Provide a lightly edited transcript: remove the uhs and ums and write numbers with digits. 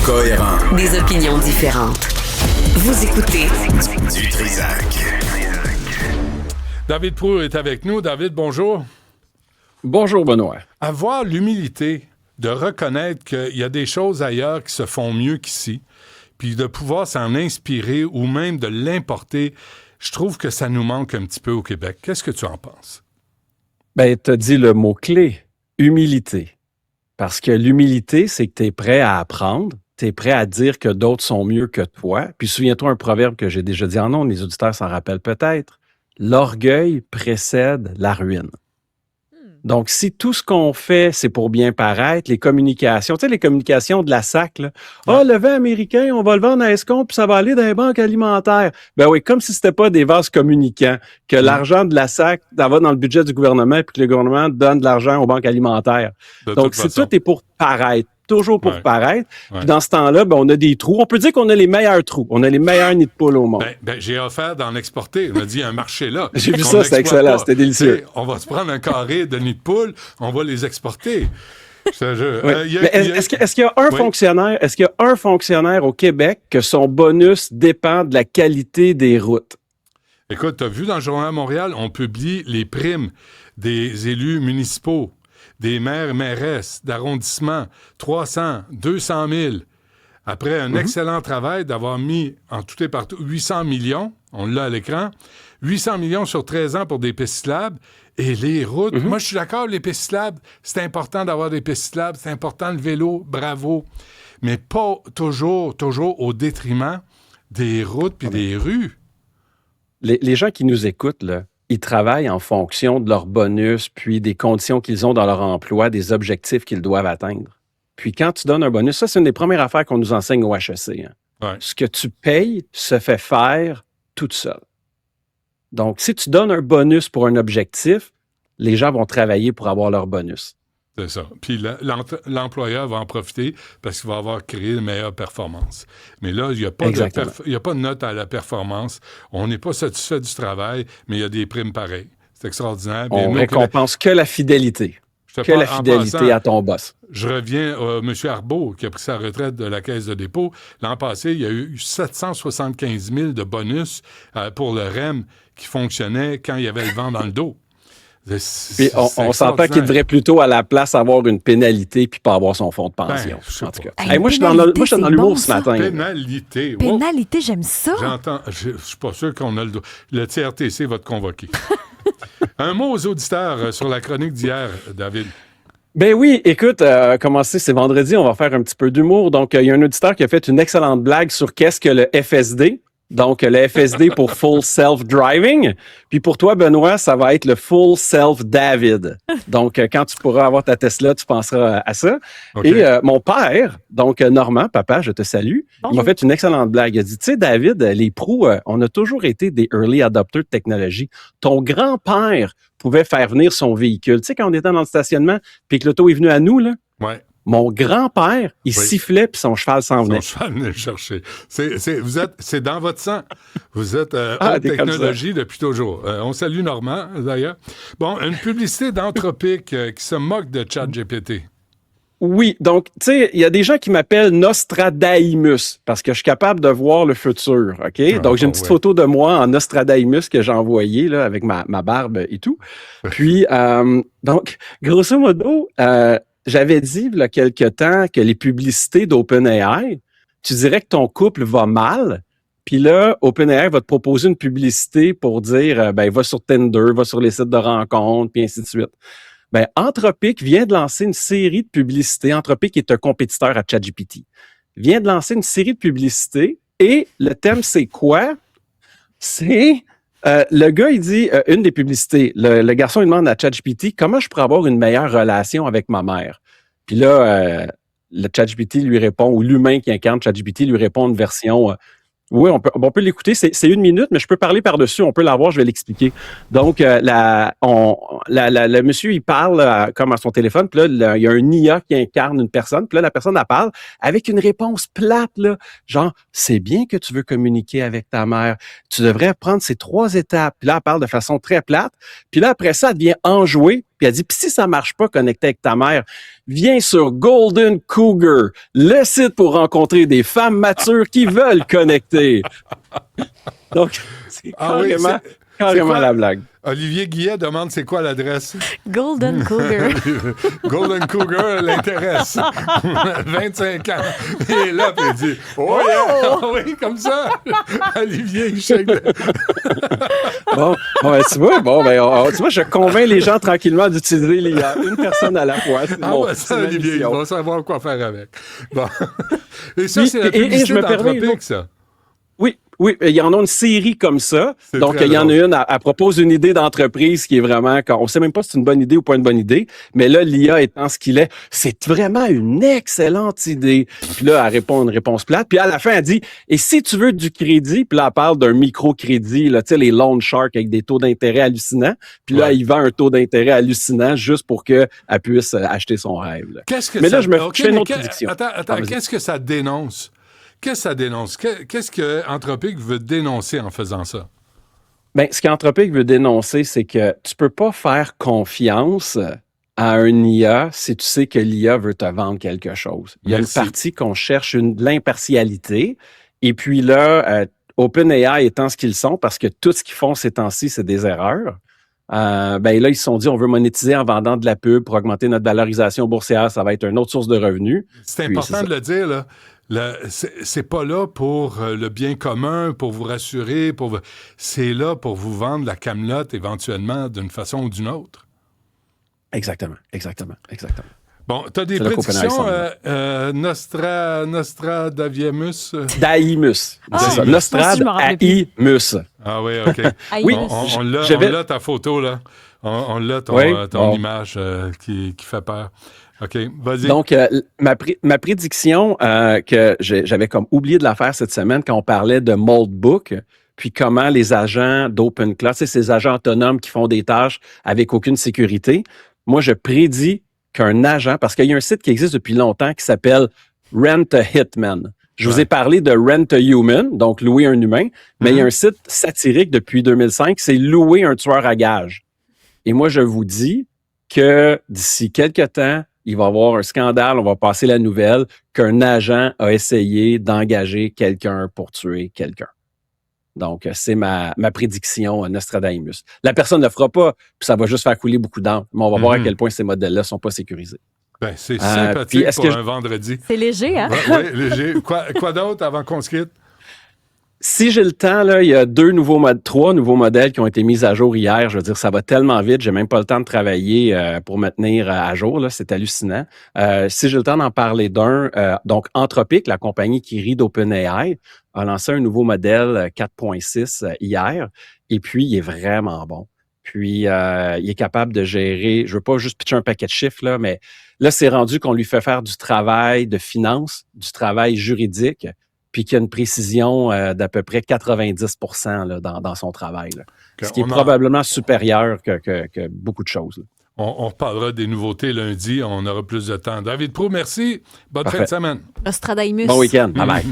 cohérents. Des opinions différentes. Vous écoutez Du Trisac. David Proulx est avec nous. David, bonjour. Bonjour, Benoît. Avoir l'humilité de reconnaître qu'il y a des choses ailleurs qui se font mieux qu'ici, puis de pouvoir s'en inspirer ou même de l'importer, je trouve que ça nous manque un petit peu au Québec. Qu'est-ce que tu en penses? Ben, tu as dit le mot-clé, humilité. Parce que l'humilité, c'est que tu es prêt à apprendre, tu es prêt à dire que d'autres sont mieux que toi. Puis souviens-toi un proverbe que j'ai déjà dit en ondes, les auditeurs s'en rappellent peut-être. L'orgueil précède la ruine. Donc, si tout ce qu'on fait, c'est pour bien paraître, les communications, tu sais, les communications de la SAC, là. Ah, le vin américain, on va le vendre à Escompte, puis ça va aller dans les banques alimentaires. Ben oui, comme si c'était pas des vases communicants, que l'argent de la SAC, ça va dans le budget du gouvernement, puis que le gouvernement donne de l'argent aux banques alimentaires. Donc, si tout est pour paraître, toujours pour paraître. Puis dans ce temps-là, ben, on a des trous. On peut dire qu'on a les meilleurs trous. On a les meilleurs nids de poule au monde. J'ai offert d'en exporter. On a dit un marché là. J'ai vu ça, c'était excellent. C'était délicieux. On va se prendre un carré de nids de poule, on va les exporter. Est-ce qu'il y a un fonctionnaire, est-ce qu'il y a un fonctionnaire au Québec que son bonus dépend de la qualité des routes? Écoute, tu as vu dans le Journal de Montréal, on publie les primes des élus municipaux, des maires et mairesses d'arrondissement, 300, 200 000. Après un excellent travail d'avoir mis en tout et partout 800 millions, on l'a à l'écran, 800 millions sur 13 ans pour des pistes cyclables et les routes. Moi, je suis d'accord, les pistes cyclables, c'est important d'avoir des pistes cyclables, c'est important le vélo, bravo, mais pas toujours au détriment des routes puis des rues. Les gens qui nous écoutent, là, ils travaillent en fonction de leur bonus, puis des conditions qu'ils ont dans leur emploi, des objectifs qu'ils doivent atteindre. Puis quand tu donnes un bonus, ça, c'est une des premières affaires qu'on nous enseigne au HEC. Hein. Ouais. Ce que tu payes se fait faire toute seule. Donc, si tu donnes un bonus pour un objectif, les gens vont travailler pour avoir leur bonus. C'est ça. Puis l'employeur va en profiter parce qu'il va avoir créé une meilleure performance. Mais là, il n'y a pas de note à la performance. On n'est pas satisfait du travail, mais il y a des primes pareilles. C'est extraordinaire. On récompense que la fidélité. À ton boss. Je reviens à M. Arbeau, qui a pris sa retraite de la Caisse de dépôt. L'an passé, il y a eu 775 000 de bonus pour le REM qui fonctionnait quand il y avait le vent dans le dos. Puis on s'entend qu'il devrait plutôt à la place avoir une pénalité puis pas avoir son fonds de pension. En tout cas. Moi, je suis dans l'humour ce matin. Pénalité. Pénalité, j'aime ça. Je suis pas sûr qu'on a le TRTC va te convoquer. Un mot aux auditeurs sur la chronique d'hier, David. Ben oui, écoute, c'est vendredi, on va faire un petit peu d'humour. Donc, il y a un auditeur qui a fait une excellente blague sur qu'est-ce que le FSD. Donc, le FSD pour Full Self-Driving. Puis pour toi, Benoît, ça va être le Full Self-David. Donc, quand tu pourras avoir ta Tesla, tu penseras à ça. Okay. Et mon père, donc Normand, papa, je te salue, il m'a fait une excellente blague. Il a dit, tu sais, David, les pros, on a toujours été des early adopters de technologie. Ton grand-père pouvait faire venir son véhicule. Tu sais, quand on était dans le stationnement, puis que l'auto est venu à nous, là. Ouais. Mon grand-père, il sifflait puis son cheval s'en venait. Son cheval venait le chercher. C'est dans votre sang. Vous êtes haute technologie depuis toujours. On salue Normand, d'ailleurs. Bon, une publicité d'Anthropic qui se moque de ChatGPT. Oui, donc, tu sais, il y a des gens qui m'appellent Nostradamus parce que je suis capable de voir le futur, OK? Donc, j'ai une petite photo de moi en Nostradamus que j'ai envoyée, là, avec ma barbe et tout. Puis, donc, grosso modo, j'avais dit, il y a quelque temps, que les publicités d'OpenAI, tu dirais que ton couple va mal, puis là, OpenAI va te proposer une publicité pour dire, va sur Tinder, va sur les sites de rencontres, puis ainsi de suite. Ben, Anthropic vient de lancer une série de publicités. Anthropic est un compétiteur à ChatGPT. Vient de lancer une série de publicités, et le thème, c'est quoi? C'est... le gars, il dit, une des publicités, le garçon, il demande à ChatGPT, comment je pourrais avoir une meilleure relation avec ma mère? Puis là, le ChatGPT lui répond, ou l'humain qui incarne ChatGPT lui répond une version, oui, on peut l'écouter, c'est 1 minute, mais je peux parler par-dessus, on peut l'avoir, je vais l'expliquer. Donc, le monsieur, il parle comme à son téléphone, puis là, il y a un IA qui incarne une personne, puis là, la personne, elle parle avec une réponse plate, là, genre, c'est bien que tu veux communiquer avec ta mère, tu devrais prendre ces 3 étapes. Puis là, elle parle de façon très plate, puis là, après ça, elle devient enjouée, Puis elle dit, puis si ça marche pas connecté avec ta mère, viens sur Golden Cougar, le site pour rencontrer des femmes matures qui veulent connecter. Donc, c'est carrément la blague. Olivier Guillet demande c'est quoi l'adresse. Golden Cougar. Golden Cougar l'intéresse. 25 ans. Et là, puis il dit oh yeah! Oui, comme ça. Olivier, il shake. Bon, tu vois, je convainc les gens tranquillement d'utiliser l'IA, une personne à la fois. Ça, Olivier, il va savoir quoi faire avec. Bon. Et ça, c'est la publicité d'Anthropic, ça. Oui, il y en a une série comme ça. Donc, il y en a une, elle propose une idée d'entreprise qui est vraiment, on sait même pas si c'est une bonne idée ou pas une bonne idée, mais là, l'IA étant ce qu'il est, c'est vraiment une excellente idée. Puis là, elle répond une réponse plate. Puis à la fin, elle dit, et si tu veux du crédit, puis là, elle parle d'un microcrédit, là, tu sais, les loan sharks avec des taux d'intérêt hallucinants. Puis là, il vend un taux d'intérêt hallucinant juste pour qu'elle puisse acheter son rêve. Là. Mais là, je fais une autre prédiction. Attends, qu'est-ce que ça dénonce? Qu'est-ce que ça dénonce? Qu'est-ce que Anthropic veut dénoncer en faisant ça? Bien, ce qu'Anthropic veut dénoncer, c'est que tu peux pas faire confiance à un IA si tu sais que l'IA veut te vendre quelque chose. Il y a une partie qu'on cherche l'impartialité. Et puis là, OpenAI étant ce qu'ils sont, parce que tout ce qu'ils font ces temps-ci, c'est des erreurs. Là, ils se sont dit, on veut monétiser en vendant de la pub pour augmenter notre valorisation boursière. Ça va être une autre source de revenus. C'est important de le dire, là. C'est pas là pour le bien commun, pour vous rassurer, c'est là pour vous vendre la camelote éventuellement d'une façon ou d'une autre. Exactement. Bon, t'as des prédictions, Nostradamus? Daimus. C'est ça, Nostradamus. Ah oui, OK. Oui, on l'a ta photo, là. On l'a ton image qui fait peur. OK, vas-y. Donc, ma prédiction que j'avais comme oublié de la faire cette semaine quand on parlait de Moldbook, puis comment les agents d'OpenClaw, ces agents autonomes qui font des tâches avec aucune sécurité, moi, je prédis qu'un agent, parce qu'il y a un site qui existe depuis longtemps qui s'appelle Rent a Hitman. Je vous ai parlé de Rent a Human, donc louer un humain, mais il y a un site satirique depuis 2005, c'est louer un tueur à gages. Et moi, je vous dis que d'ici quelques temps, il va y avoir un scandale, on va passer la nouvelle qu'un agent a essayé d'engager quelqu'un pour tuer quelqu'un. Donc, c'est ma prédiction Nostradamus. La personne ne le fera pas, puis ça va juste faire couler beaucoup d'encre, mais on va voir à quel point ces modèles-là ne sont pas sécurisés. Ben, c'est sympathique pour un vendredi. C'est léger, hein? Oui, léger. Quoi d'autre avant qu'on se quitte? Si j'ai le temps, là, il y a 3 nouveaux modèles qui ont été mis à jour hier. Je veux dire, ça va tellement vite, j'ai même pas le temps de travailler pour me tenir à jour. Là, c'est hallucinant. Si j'ai le temps d'en parler d'un, donc Anthropic, la compagnie qui rit d'OpenAI, a lancé un nouveau modèle 4.6 hier. Et puis, il est vraiment bon. Puis, il est capable de gérer, je veux pas juste pitcher un paquet de chiffres, là, mais là, c'est rendu qu'on lui fait faire du travail de finance, du travail juridique, puis qu'il y a une précision d'à peu près 90% là, dans son travail. Là. Ce qui est probablement supérieur que beaucoup de choses. Là. On reparlera des nouveautés lundi, on aura plus de temps. David Proulx, merci. Bonne fin de semaine. Nostradamus. Bon week-end. Bye bye.